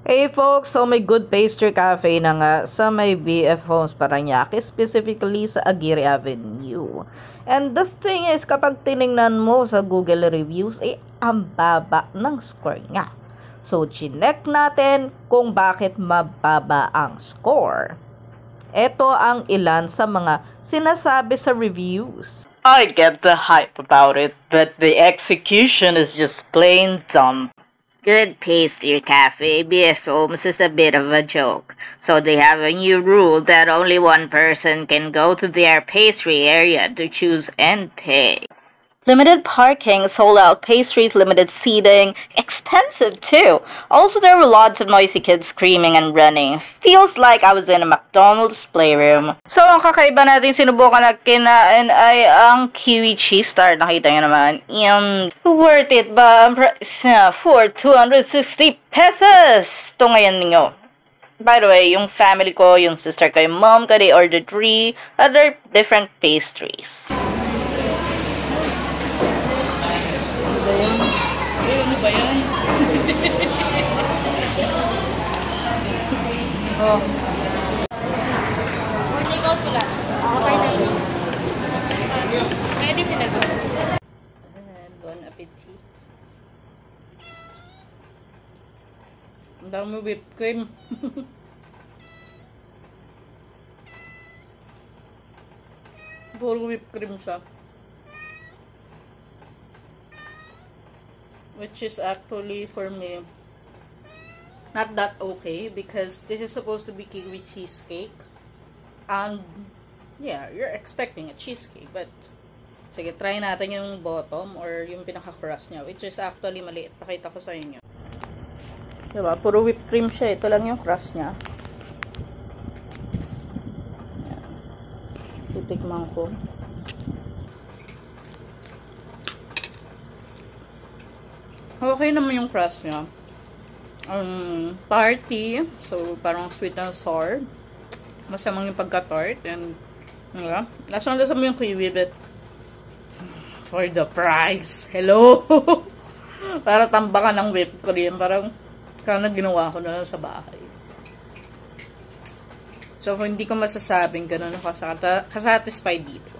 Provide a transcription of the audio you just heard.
Hey folks, so may good pastry cafe na nga sa may BF Homes Parañaque, specifically sa Aguirre Avenue. And the thing is, kapag tiningnan mo sa Google reviews, ang baba ng score nga. So, chinek natin kung bakit mababa ang score. Ito ang ilan sa mga sinasabi sa reviews. I get the hype about it, but the execution is just plain dumb. Good Pastry Cafe, BF Homes is a bit of a joke. So they have a new rule that only one person can go to their pastry area to choose and pay. Limited parking, sold out pastries, limited seating, expensive too. Also, there were lots of noisy kids screaming and running. Feels like I was in a McDonald's playroom. So, ang kakaiba natin sinubukan na kinain ay ang kiwi cheese tart. Nakita nyo naman. Worth it ba ang price for 260 pesos? Ito ngayon ninyo. By the way, yung family ko, yung sister ko, yung mom ko, they ordered 3 other different pastries. Ano ba yan? Oh. Take out pala. Okay na. Ready sila ba? Bon appetit. Ang dami whipped cream. Puro whipped cream siya. Which is actually, for me, not that okay, because this is supposed to be kiwi cheesecake. And, yeah, you're expecting a cheesecake, but, sige, try natin yung bottom, or yung pinaka-crust niya, which is actually maliit. Pakita ko sa inyo. Diba? Puro whipped cream siya. Ito lang yung crust niya. Titikman ko. Okay naman yung crust niya. Party. So, parang sweet and sour. Masamang yung pagka-tart. And, diba? Lasang-lasang mo yung kiwi, but for the price. Hello! Para tambakan ng whipped cream. Parang, sana ginawa ko na lang sa bahay. So, hindi ko masasabing ganun ako kasatisfied dito.